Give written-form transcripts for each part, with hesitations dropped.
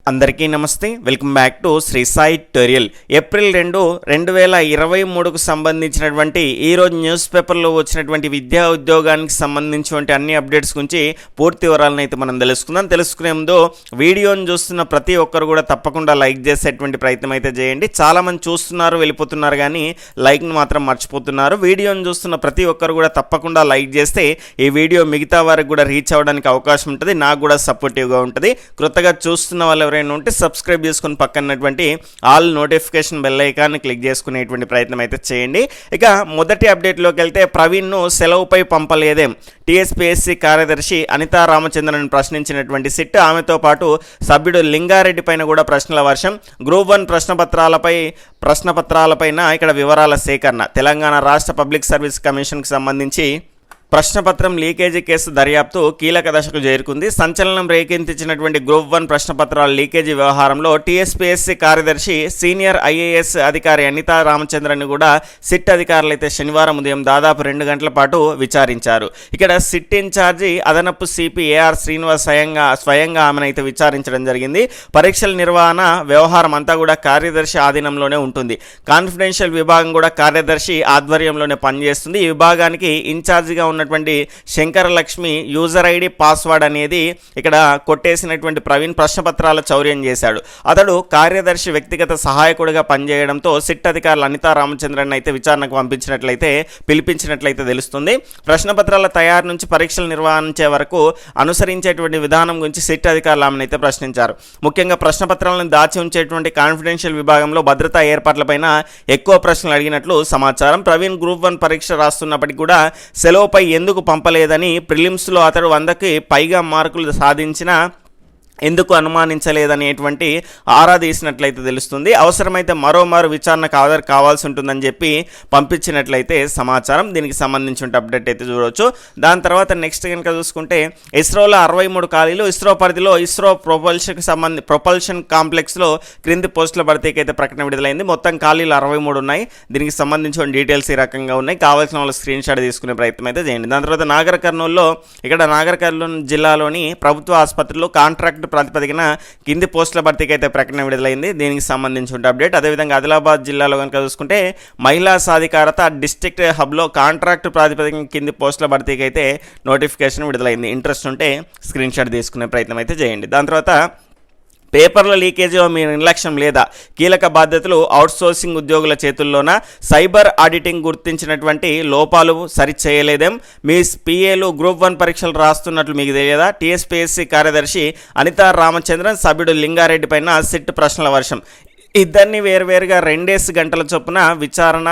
అందరికీ నమస్తే, welcome back to Sri Sai tutorial. April 2, 2023కు సంబంధించినటువంటి ఈరోజు న్యూస్ పేపర్లో వచ్చినటువంటి విద్యా ఉద్యోగానికి సంబంధించినటువంటి అన్ని అప్డేట్స్ గురించి పూర్తి వివరాలను అయితే మనం తెలుసుకునే ముందు వీడియోని చూస్తున్న ప్రతి ఒక్కరు కూడా తప్పకుండా లైక్ చేసేటువంటి ప్రయత్నం అయితే చేయండి. చాలామంది చూస్తున్నారు, వెళ్ళిపోతున్నారు, కానీ లైక్ను మాత్రం మర్చిపోతున్నారు. వీడియోని చూస్తున్న ప్రతి ఒక్కరు కూడా తప్పకుండా లైక్ చేస్తే ఈ వీడియో మిగతా వారికి కూడా రీచ్ అవ్వడానికి అవకాశం ఉంటుంది, నాకు కూడా సపోర్టివ్గా ఉంటుంది. కొత్తగా చూస్తున్న వాళ్ళు ఎవరైనా ఉంటే సబ్స్క్రైబ్ చేసుకుని పక్కనటువంటి ఆల్ నోటిఫికేషన్ బెల్ ఐకాన్ని క్లిక్ చేసుకునేటువంటి ప్రయత్నం అయితే చేయండి. ఇక మొదటి అప్డేట్లోకి వెళ్తే, ప్రవీణ్ను సెలవుపై పంపలేదేం? టీఎస్పీఎస్సీ కార్యదర్శి అనితా రామచంద్రన్ ప్రశ్నించినటువంటి సిట్, ఆమెతో పాటు సభ్యుడు లింగారెడ్డి పైన కూడా ప్రశ్నల వర్షం. గ్రూప్ 1 ప్రశ్నపత్రాలపైన ఇక్కడ వివరాల సేకరణ. తెలంగాణ రాష్ట్ర పబ్లిక్ సర్వీస్ కమిషన్కి సంబంధించి ప్రశ్నపత్రం లీకేజీ కేసు దర్యాప్తు కీలక దశకు చేరుకుంది. సంచలనం రేకెత్తించినటువంటి గ్రూప్ 1 ప్రశ్నపత్రాల లీకేజీ వ్యవహారంలో టీఎస్పీఎస్సీ కార్యదర్శి సీనియర్ ఐఏఎస్ అధికారి అనితా రామచంద్రన్ కూడా సిట్ అధికారులు అయితే శనివారం ఉదయం దాదాపు 2 గంటల పాటు విచారించారు. ఇక్కడ సిట్ ఇన్ఛార్జి అదనపు సిపి ఏఆర్ శ్రీనివాస్ స్వయంగా ఆమెనైతే విచారించడం జరిగింది. పరీక్షల నిర్వహణ వ్యవహారం అంతా కూడా కార్యదర్శి ఆధీనంలోనే ఉంటుంది. కాన్ఫిడెన్షియల్ విభాగం కూడా కార్యదర్శి ఆధ్వర్యంలోనే పనిచేస్తుంది. ఈ విభాగానికి ఇన్ఛార్జిగా ఉన్నటువంటి శంకరలక్ష్మి యూజర్ ఐడి పాస్వర్డ్ అనేది ఇక్కడ కొట్టేసినటువంటి ప్రవీణ్ ప్రశ్నపత్రాల చౌర్యం చేశాడు. అతడు కార్యదర్శి వ్యక్తిగత సహాయకుడిగా పనిచేయడంతో సిట్ అధికారులు అనితా రామచంద్రన్ అయితే విచారణకు పిలిపించినట్లయితే తెలుస్తుంది. ప్రశ్నపత్రాల తయారు నుంచి పరీక్షలు నిర్వహించే వరకు అనుసరించేటువంటి విధానం గురించి సిట్ అధికారులు ఆమెనైతే ప్రశ్నించారు. ముఖ్యంగా ప్రశ్నపత్రాలను దాచి ఉంచేటువంటి కాన్ఫిడెన్షియల్ విభాగంలో భద్రతా ఏర్పాట్లపైన ఎక్కువ ప్రశ్నలు అడిగినట్లు సమాచారం. ప్రవీణ్ గ్రూప్ 1 పరీక్ష రాస్తున్నప్పటికీ కూడా సెలవుపై ఎందుకు పంపలేదని ప్రిలిమ్స్లో అతడు 100కి పైగా మార్కులు సాధించిన ఎందుకు అనుమానించలేదనేటువంటి ఆరా తీసినట్లయితే తెలుస్తుంది. అవసరమైతే మరోమారు విచారణకు హాజరు కావాల్సి ఉంటుందని చెప్పి పంపించినట్లయితే సమాచారం. దీనికి సంబంధించిన అప్డేట్ అయితే చూడవచ్చు. దాని తర్వాత నెక్స్ట్ కనుక చూసుకుంటే, ఇస్రోలో 63 ఖాళీలు. ఇస్రో పరిధిలో ఇస్రో ప్రొపల్షన్ కాంప్లెక్స్లో క్రింది పోస్టుల భర్తీకి అయితే ప్రకటన విడుదలైంది. మొత్తం ఖాళీలు 63 ఉన్నాయి. దీనికి సంబంధించిన డీటెయిల్స్ ఈ రకంగా ఉన్నాయి. కావాల్సిన వాళ్ళు స్క్రీన్ షాట్ తీసుకునే ప్రయత్నం అయితే చేయండి. దాని తర్వాత నాగర్ కర్నూలు జిల్లాలోని ప్రభుత్వ ఆసుపత్రిలో కాంట్రాక్ట్ ప్రాతిపదికన కింది పోస్టుల భర్తీకి అయితే ప్రకటన విడుదలైంది. దీనికి సంబంధించిన అప్డేట్. అదేవిధంగా ఆదిలాబాద్ జిల్లాలో కనుక చూసుకుంటే, మహిళా సాధికారత డిస్ట్రిక్ట్ హబ్లో కాంట్రాక్ట్ ప్రాతిపదికన కింది పోస్టుల భర్తీకి అయితే నోటిఫికేషన్ విడుదలైంది. ఇంట్రెస్ట్ ఉంటే స్క్రీన్ షాట్ తీసుకునే ప్రయత్నం అయితే చేయండి. దాని తర్వాత, పేపర్ల లీకేజీలో మీ నిర్లక్ష్యం లేదా? కీలక బాధ్యతలు అవుట్సోర్సింగ్ ఉద్యోగుల చేతుల్లోన? సైబర్ ఆడిటింగ్ గుర్తించినటువంటి లోపాలు సరిచేయలేదేం? మీ పిఏలు గ్రూప్ 1 పరీక్షలు రాస్తున్నట్లు మీకు తెలియదా? టీఎస్పీఎస్సీ కార్యదర్శి అనితా రామచంద్రన్, సభ్యుడు లింగారెడ్డి పైన సిట్ ప్రశ్నల వర్షం. ఇద్దరిని వేరువేరుగా 2 గంటల చొప్పున విచారణ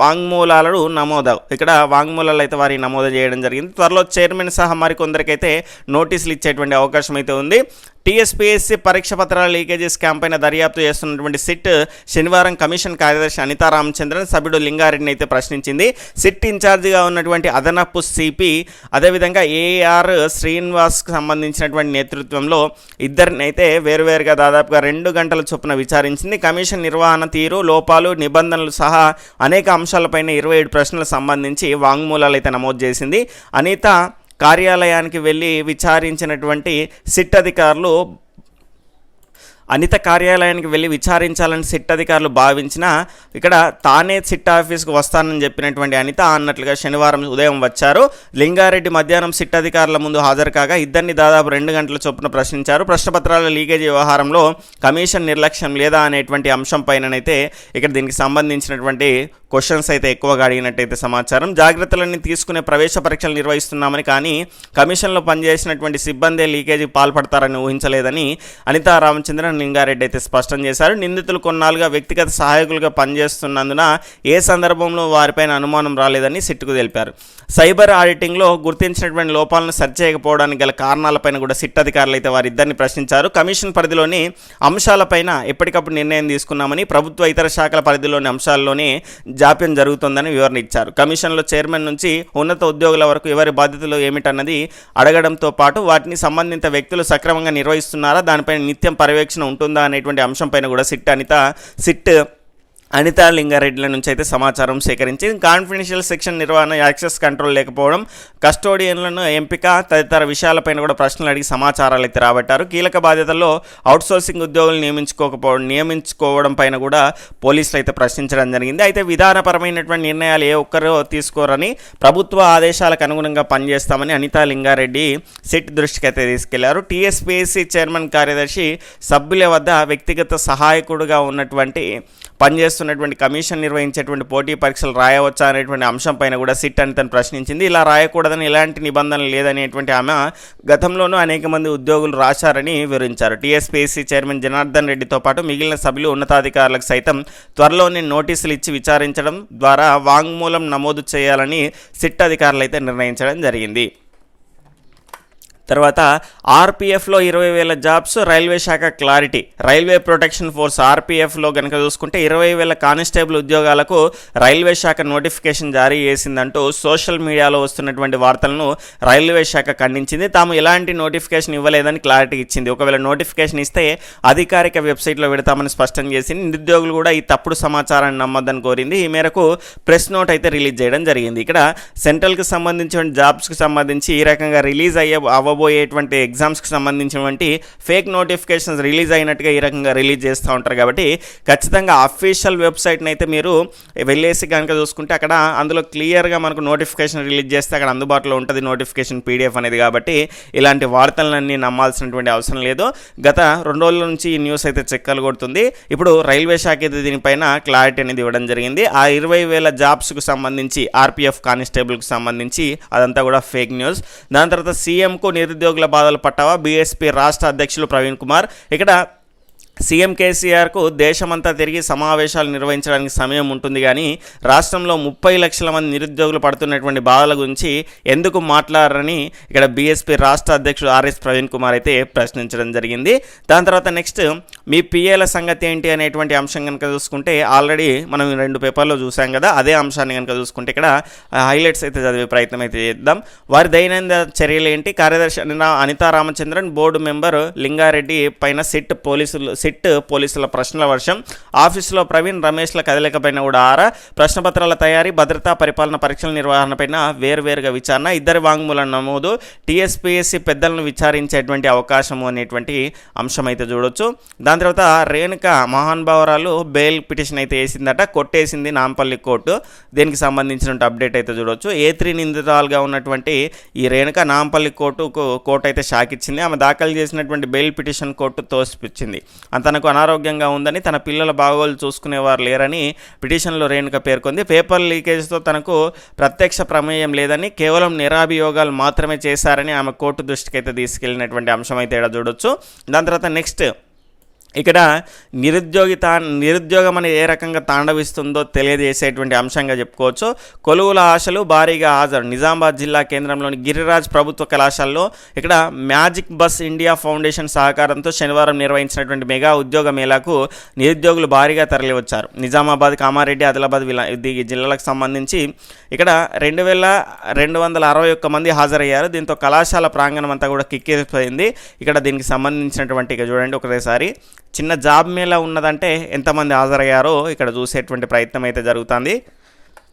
వాంగ్మూలాలు నమోదు. ఇక్కడ వాంగ్మూలాలు అయితే వారి నమోదు చేయడం జరిగింది. త్వరలో చైర్మన్ సహా మరికొందరికైతే నోటీసులు ఇచ్చేటువంటి అవకాశం అయితే ఉంది. టీఎస్పీఎస్సీ పరీక్ష పత్రాల లీకేజీ స్కామ్ పైన దర్యాప్తు చేస్తున్నటువంటి సిట్ శనివారం కమిషన్ కార్యదర్శి అనితా రామచంద్రన్, సభ్యుడు లింగారెడ్డిని అయితే ప్రశ్నించింది. సిట్ ఇన్ఛార్జిగా ఉన్నటువంటి అదనపు సిపి, అదేవిధంగా ఏఆర్ శ్రీనివాస్కి సంబంధించినటువంటి నేతృత్వంలో ఇద్దరిని అయితే వేరువేరుగా దాదాపుగా 2 గంటల చొప్పున విచారించింది. కమిషన్ నిర్వహణ తీరు, లోపాలు, నిబంధనలు సహా అనేక అంశాలపైన 27 ప్రశ్నలకు సంబంధించి వాంగ్మూలాలు అయితే నమోదు చేసింది. అనిత కార్యాలయానికి వెళ్ళి విచారించినటువంటి సిట్ అధికారులు విచారించాలని సిట్ అధికారులు భావించిన ఇక్కడ తానే సిట్ ఆఫీస్కు వస్తానని చెప్పినటువంటి అనిత అన్నట్లుగా శనివారం ఉదయం వచ్చారు. లింగారెడ్డి మధ్యాహ్నం సిట్ అధికారుల ముందు హాజరు కాగా ఇద్దరిని దాదాపు 2 గంటల చొప్పున ప్రశ్నించారు. ప్రశ్నపత్రాల లీకేజీ వ్యవహారంలో కమిషన్ నిర్లక్ష్యం లేదా అనేటువంటి అంశం పైననైతే ఇక్కడ దీనికి సంబంధించినటువంటి క్వశ్చన్స్ అయితే ఎక్కువగా అడిగినట్టయితే సమాచారం. జాగ్రత్తలన్నీ తీసుకునే ప్రవేశ పరీక్షలు నిర్వహిస్తున్నామని, కానీ కమిషన్లో పనిచేసినటువంటి సిబ్బంది లీకేజీ పాల్పడతారని ఊహించలేదని అనితా రామచంద్రన్, లింగారెడ్డి అయితే స్పష్టం చేశారు. నిందితులు కొన్నాళ్ళుగా వ్యక్తిగత సహాయకులుగా పనిచేస్తున్నందున ఏ సందర్భంలో వారిపైన అనుమానం రాలేదని సిట్కు తెలిపారు. సైబర్ ఆడిటింగ్లో గుర్తించినటువంటి లోపాలను సరిచేయకపోవడానికి గల కారణాలపైన కూడా సిట్ అధికారులు అయితే వారిద్దరిని ప్రశ్నించారు. కమిషన్ పరిధిలోని అంశాలపైన ఎప్పటికప్పుడు నిర్ణయం తీసుకున్నామని, ప్రభుత్వ ఇతర శాఖల పరిధిలోని అంశాల్లోనే జాప్యం జరుగుతుందని వివరణ ఇచ్చారు. కమిషన్లో చైర్మన్ నుంచి ఉన్నత ఉద్యోగుల వరకు ఎవరి బాధ్యతలు ఏమిటన్నది అడగడంతో పాటు వాటిని సంబంధిత వ్యక్తులు సక్రమంగా నిర్వహిస్తున్నారా, దానిపైన నిత్యం పర్యవేక్షణ ఉంటుందా అనేటువంటి అంశంపైన కూడా సిట్ అనితా లింగారెడ్డిల నుంచి అయితే సమాచారం సేకరించి కాన్ఫిడెన్షియల్ సెక్షన్ నిర్వహణ, యాక్సెస్ కంట్రోల్ లేకపోవడం, కస్టోడియన్లను ఎంపిక తదితర విషయాలపైన కూడా ప్రశ్నలు అడిగి సమాచారాలు అయితే రాబట్టారు. కీలక బాధ్యతల్లో అవుట్సోర్సింగ్ ఉద్యోగులు నియమించుకోవడం పైన కూడా పోలీసులు అయితే ప్రశ్నించడం జరిగింది. అయితే విధానపరమైనటువంటి నిర్ణయాలు ఏ ఒక్కరూ తీసుకోరని, ప్రభుత్వ ఆదేశాలకు అనుగుణంగా పనిచేస్తామని అనితా లింగారెడ్డి సిట్ దృష్టికి అయితే తీసుకెళ్లారు. TSPSC చైర్మన్ కార్యదర్శి సభ్యుల వద్ద వ్యక్తిగత సహాయకుడుగా ఉన్నటువంటి పనిచేస్తున్నటువంటి కమిషన్ నిర్వహించేటువంటి పోటీ పరీక్షలు రాయవచ్చా అనేటువంటి అంశం పైన కూడా సిట్ అని తను ప్రశ్నించింది. ఇలా రాయకూడదని ఎలాంటి నిబంధనలు లేదనేటువంటి ఆమె గతంలోనూ అనేక మంది ఉద్యోగులు రాశారని వివరించారు. TSPSC చైర్మన్ జనార్దన్ రెడ్డితో పాటు మిగిలిన సభ్యులు ఉన్నతాధికారులకు సైతం త్వరలోనే నోటీసులు ఇచ్చి విచారించడం ద్వారా వాంగ్మూలం నమోదు చేయాలని సిట్ అధికారులు అయితే నిర్ణయించడం జరిగింది. తర్వాత RPFలో 20,000 జాబ్స్, రైల్వే శాఖ క్లారిటీ. రైల్వే ప్రొటెక్షన్ ఫోర్స్ RPFలో కనుక చూసుకుంటే 20,000 కానిస్టేబుల్ ఉద్యోగాలకు రైల్వే శాఖ నోటిఫికేషన్ జారీ చేసిందంటూ సోషల్ మీడియాలో వస్తున్నటువంటి వార్తలను రైల్వే శాఖ ఖండించింది. తాము ఎలాంటి నోటిఫికేషన్ ఇవ్వలేదని క్లారిటీ ఇచ్చింది. ఒకవేళ నోటిఫికేషన్ ఇస్తే అధికారిక వెబ్సైట్లో పెడతామని స్పష్టం చేసింది. నిరుద్యోగులు కూడా ఈ తప్పుడు సమాచారాన్ని నమ్మొద్దని కోరింది. ఈ మేరకు ప్రెస్ నోట్ అయితే రిలీజ్ చేయడం జరిగింది. ఇక్కడ సెంట్రల్కి సంబంధించిన జాబ్స్కి సంబంధించి ఈ రకంగా రిలీజ్ అవ్వబోయేటువంటి ఎగ్జామ్స్కి సంబంధించినటువంటి ఫేక్ నోటిఫికేషన్స్ రిలీజ్ అయినట్టుగా ఈ రకంగా రిలీజ్ చేస్తూ ఉంటారు. కాబట్టి ఖచ్చితంగా అఫీషియల్ వెబ్సైట్ని అయితే మీరు వెళ్ళేసి కనుక చూసుకుంటే అక్కడ అందులో క్లియర్గా మనకు నోటిఫికేషన్ రిలీజ్ చేస్తే అక్కడ అందుబాటులో ఉంటుంది నోటిఫికేషన్ PDF అనేది. కాబట్టి ఇలాంటి వార్తలన్నీ నమ్మాల్సినటువంటి అవసరం లేదు. గత 2 రోజుల నుంచి ఈ న్యూస్ అయితే చెక్కలు కొడుతుంది. ఇప్పుడు రైల్వే శాఖ అయితే దీనిపైన క్లారిటీ అనేది ఇవ్వడం జరిగింది. ఆ 20,000 జాబ్స్కు సంబంధించి RPF కానిస్టేబుల్కి సంబంధించి అదంతా కూడా ఫేక్ న్యూస్. దాని తర్వాత సీఎంకు నిరుద్యోగుల బాధలు పట్టావా? BSP రాష్ట్ర అధ్యక్షులు ప్రవీణ్ కుమార్. ఇక్కడ సీఎం కేసీఆర్కు దేశమంతా తిరిగి సమావేశాలు నిర్వహించడానికి సమయం ఉంటుంది, కానీ రాష్ట్రంలో 30 లక్షల మంది నిరుద్యోగులు పడుతున్నటువంటి బాధల గురించి ఎందుకు మాట్లాడరని ఇక్కడ BSP రాష్ట్ర అధ్యక్షుడు RS ప్రవీణ్ కుమార్ అయితే ప్రశ్నించడం జరిగింది. దాని తర్వాత నెక్స్ట్ మీ PAల సంగతి ఏంటి అనేటువంటి అంశం కనుక చూసుకుంటే ఆల్రెడీ మనం 2 పేపర్లో చూసాం కదా, అదే అంశాన్ని కనుక చూసుకుంటే ఇక్కడ హైలైట్స్ అయితే చదివే ప్రయత్నం అయితే చేద్దాం. వారి దైనందిన చర్యలు ఏంటి? కార్యదర్శి అనితా రామచంద్రన్, బోర్డు మెంబర్ లింగారెడ్డి పైన సిట్ పోలీసుల ప్రశ్నల వర్షం. ఆఫీసులో ప్రవీణ్, రమేష్ల కదలికపైన కూడా ఆరా. ప్రశ్నపత్రాల తయారీ, భద్రతా పరిపాలన పరీక్షల నిర్వహణపైన వేర్వేరుగా విచారణ. ఇద్దరి వాంగ్మూలం నమోదు. TSPSC పెద్దలను విచారించేటువంటి అవకాశము అనేటువంటి అంశం అయితే చూడొచ్చు. దాని తర్వాత రేణుక మహానుభావరాలు బెయిల్ పిటిషన్ అయితే వేసిందట, కొట్టేసింది నాంపల్లి కోర్టు. దీనికి సంబంధించిన అప్డేట్ అయితే చూడొచ్చు. A3 నిందితురాలుగా ఉన్నటువంటి ఈ రేణుక నాంపల్లి కోర్టు అయితే షాక్ ఇచ్చింది. ఆమె దాఖలు చేసినటువంటి బెయిల్ పిటిషన్ కోర్టు తోసిపుచ్చింది. తనకు అనారోగ్యంగా ఉందని, తన పిల్లల బాగోలు చూసుకునేవారు లేరని పిటిషన్లో రేణుక పేర్కొంది. పేపర్ లీకేజ్తో తనకు ప్రత్యక్ష ప్రమేయం లేదని, కేవలం నిరాభియోగాలు మాత్రమే చేశారని ఆమె కోర్టు దృష్టికి అయితే తీసుకెళ్లినటువంటి అంశం అయితే ఇక్కడ చూడొచ్చు. దాని తర్వాత నెక్స్ట్ ఇక్కడ నిరుద్యోగం అనేది ఏ రకంగా తాండవిస్తుందో తెలియజేసేటువంటి అంశంగా చెప్పుకోవచ్చు. కొలువుల ఆశలు భారీగా హాజరు. నిజామాబాద్ జిల్లా కేంద్రంలోని గిరిరాజ్ ప్రభుత్వ కళాశాలలో ఇక్కడ మ్యాజిక్ బస్ ఇండియా ఫౌండేషన్ సహకారంతో శనివారం నిర్వహించినటువంటి మెగా ఉద్యోగ మేళాకు నిరుద్యోగులు భారీగా తరలివచ్చారు. నిజామాబాద్, కామారెడ్డి, ఆదిలాబాద్ జిల్లాలకు సంబంధించి ఇక్కడ 2,261 మంది హాజరయ్యారు. దీంతో కళాశాల ప్రాంగణం అంతా కూడా కిక్కిరిపోయింది. ఇక్కడ దీనికి సంబంధించినటువంటి ఇక చూడండి ఒకసారి చిన్న జాబ్ మేళా ఉన్నదంటే ఎంతమంది హాజరయ్యారో ఇక్కడ చూసేటువంటి ప్రయత్నం అయితే జరుగుతుంది.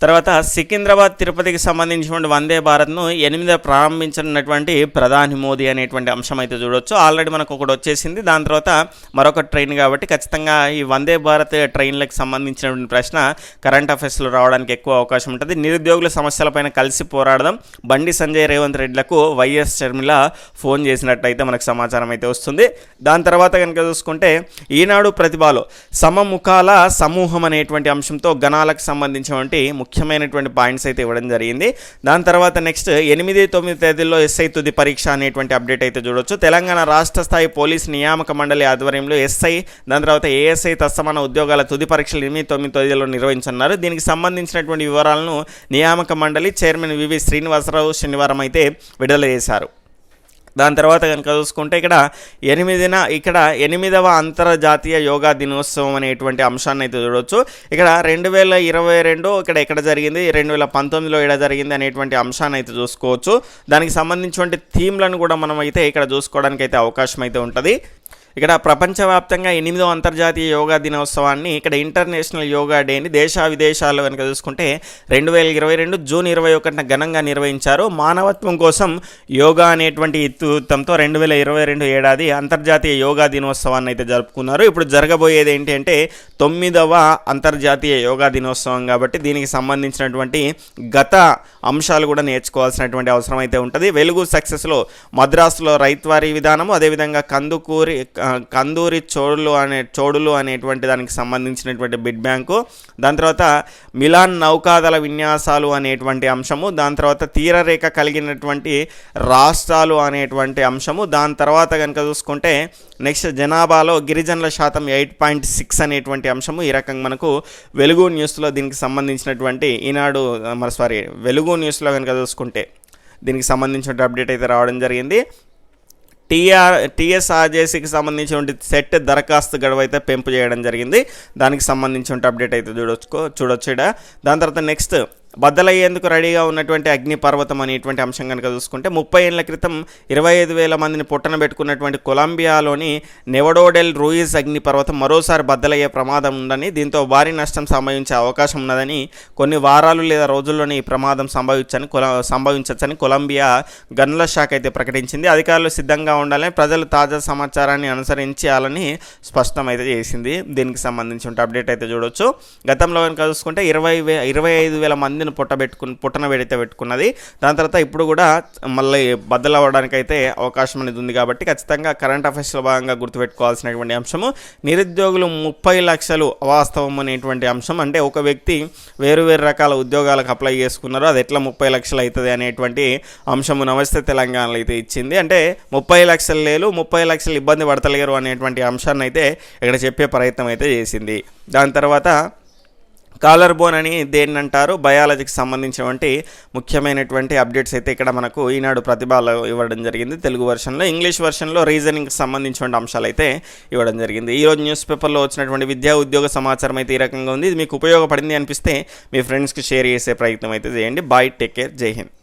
తర్వాత సికింద్రాబాద్ తిరుపతికి సంబంధించినటువంటి వందే భారత్ను 8 ప్రారంభించినటువంటి ప్రధాని మోదీ అనేటువంటి అంశం అయితే చూడొచ్చు. ఆల్రెడీ మనకు ఒకటి వచ్చేసింది, దాని తర్వాత మరొక ట్రైన్. కాబట్టి ఖచ్చితంగా ఈ వందే భారత్ ట్రైన్లకు సంబంధించినటువంటి ప్రశ్న కరెంట్ అఫైర్స్లో రావడానికి ఎక్కువ అవకాశం ఉంటుంది. నిరుద్యోగుల సమస్యలపైన కలిసి పోరాడదాం. బండి సంజయ్, రేవంత్ రెడ్డిలకు వైఎస్ షర్మిల ఫోన్ చేసినట్టయితే మనకు సమాచారం అయితే వస్తుంది. దాని తర్వాత కనుక చూసుకుంటే ఈనాడు ప్రతిభలో సమముఖాల సమూహం అనేటువంటి అంశంతో గణాలకు సంబంధించినటువంటి ముఖ్యమైనటువంటి పాయింట్స్ అయితే ఇవ్వడం జరిగింది. దాని తర్వాత నెక్స్ట్ 8-9 తేదీల్లో SI తుది పరీక్ష అనేటువంటి అప్డేట్ అయితే చూడొచ్చు. తెలంగాణ రాష్ట్ర స్థాయి పోలీస్ నియామక మండలి ఆధ్వర్యంలో SI, దాని తర్వాత ASI తత్సమాన ఉద్యోగాల తుది పరీక్షలు 8-9 తేదీల్లో నిర్వహించన్నారు. దీనికి సంబంధించినటువంటి వివరాలను నియామక మండలి చైర్మన్ వివి శ్రీనివాసరావు శనివారం అయితే విడుదల చేశారు. దాని తర్వాత కనుక చూసుకుంటే ఇక్కడ 8వ అంతర్జాతీయ యోగా దినోత్సవం అనేటువంటి అంశాన్ని అయితే చూడవచ్చు. ఇక్కడ 2022 ఇక్కడ జరిగింది, 2019లో ఇక్కడ జరిగింది అనేటువంటి అంశాన్ని అయితే చూసుకోవచ్చు. దానికి సంబంధించినటువంటి థీమ్లను కూడా మనం అయితే ఇక్కడ చూసుకోవడానికి అయితే అవకాశం అయితే ఉంటుంది. ఇక్కడ ప్రపంచవ్యాప్తంగా 8వ అంతర్జాతీయ యోగా దినోత్సవాన్ని ఇక్కడ ఇంటర్నేషనల్ యోగా డేని దేశ విదేశాల్లో కనుక చూసుకుంటే 2022 జూన్ 21న ఘనంగా నిర్వహించారు. మానవత్వం కోసం యోగా అనేటువంటి ఇతివృత్తంతో 2022 ఏడాది అంతర్జాతీయ యోగా దినోత్సవాన్ని అయితే జరుపుకున్నారు. ఇప్పుడు జరగబోయేది ఏంటి అంటే 9వ అంతర్జాతీయ యోగా దినోత్సవం కాబట్టి దీనికి సంబంధించినటువంటి గత అంశాలు కూడా నేర్చుకోవాల్సినటువంటి అవసరం అయితే ఉంటుంది. వెలుగు సక్సెస్లో మద్రాసులో రైత్వారీ విధానము, అదేవిధంగా కందూరి చోడులు అనేటువంటి దానికి సంబంధించినటువంటి బిడ్ బ్యాంకు, దాని తర్వాత మిలాన్ నౌకాదళ విన్యాసాలు అనేటువంటి అంశము, దాని తర్వాత తీరరేఖ కలిగినటువంటి రాష్ట్రాలు అనేటువంటి అంశము, దాని తర్వాత కనుక చూసుకుంటే నెక్స్ట్ జనాభాలో గిరిజనుల శాతం 8.6 అనేటువంటి అంశము. ఈ రకంగా మనకు వెలుగు న్యూస్లో దీనికి సంబంధించినటువంటి వెలుగు న్యూస్లో కనుక చూసుకుంటే దీనికి సంబంధించిన అప్డేట్ అయితే రావడం జరిగింది. టీఎస్ఆర్జేసీకి సంబంధించిన సెట్ దరఖాస్తు గడువు అయితే పెంపు చేయడం జరిగింది. దానికి సంబంధించిన అప్డేట్ అయితే చూడొచ్చు. దాని తర్వాత నెక్స్ట్ బద్దలయ్యేందుకు రెడీగా ఉన్నటువంటి అగ్నిపర్వతం అనేటువంటి అంశం కనుక చూసుకుంటే 30 ఏళ్ల క్రితం 25,000 మందిని పొట్టన పెట్టుకున్నటువంటి కొలంబియాలోని నెవడోడెల్ రూయిజ్ అగ్నిపర్వతం మరోసారి బద్దలయ్యే ప్రమాదం ఉందని, దీంతో భారీ నష్టం సంభవించే అవకాశం ఉన్నదని, కొన్ని వారాలు లేదా రోజుల్లోనే ఈ ప్రమాదం సంభవించవచ్చని కొలంబియా గనుల శాఖ అయితే ప్రకటించింది. అధికారులు సిద్ధంగా ఉండాలని, ప్రజలు తాజా సమాచారాన్ని అనుసరించాలని స్పష్టం అయితే చేసింది. దీనికి సంబంధించిన అప్డేట్ అయితే చూడొచ్చు. గతంలో కనుక చూసుకుంటే 25,000 మంది పుట్టన పెడితే పెట్టుకున్నది. దాని తర్వాత ఇప్పుడు కూడా మళ్ళీ బద్దలవ్వడానికి అయితే అవకాశం అనేది ఉంది. కాబట్టి ఖచ్చితంగా కరెంట్ అఫైర్స్లో భాగంగా గుర్తుపెట్టుకోవాల్సినటువంటి అంశము నిరుద్యోగులు 30 లక్షలు అవాస్తవం అనేటువంటి అంశం. అంటే ఒక వ్యక్తి వేరు రకాల ఉద్యోగాలకు అప్లై చేసుకున్నారు, అది ఎట్లా 30 లక్షలు అవుతుంది అనేటువంటి అంశము నమస్తే తెలంగాణలో అయితే ఇచ్చింది. అంటే 30 లక్షలు లేరు, 30 లక్షలు ఇబ్బంది పడతలేరు అనేటువంటి అంశాన్ని అయితే ఇక్కడ చెప్పే ప్రయత్నం అయితే చేసింది. దాని తర్వాత కాలర్ బోన్ అని దేన్ని అంటారు, బయాలజీకి సంబంధించినటువంటి ముఖ్యమైనటువంటి అప్డేట్స్ అయితే ఇక్కడ మనకు ఈనాడు ప్రతిభలో ఇవ్వడం జరిగింది తెలుగు వెర్షన్లో. ఇంగ్లీష్ వెర్షన్లో రీజనింగ్కి సంబంధించినటువంటి అంశాలు అయితే ఇవ్వడం జరిగింది. ఈరోజు న్యూస్ పేపర్లో వచ్చినటువంటి విద్యా ఉద్యోగ సమాచారం అయితే ఈ రకంగా ఉంది. ఇది మీకు ఉపయోగపడింది అనిపిస్తే మీ ఫ్రెండ్స్కి షేర్ చేసే ప్రయత్నం అయితే చేయండి. బాయ్, టేక్ కేర్, జై హింద్.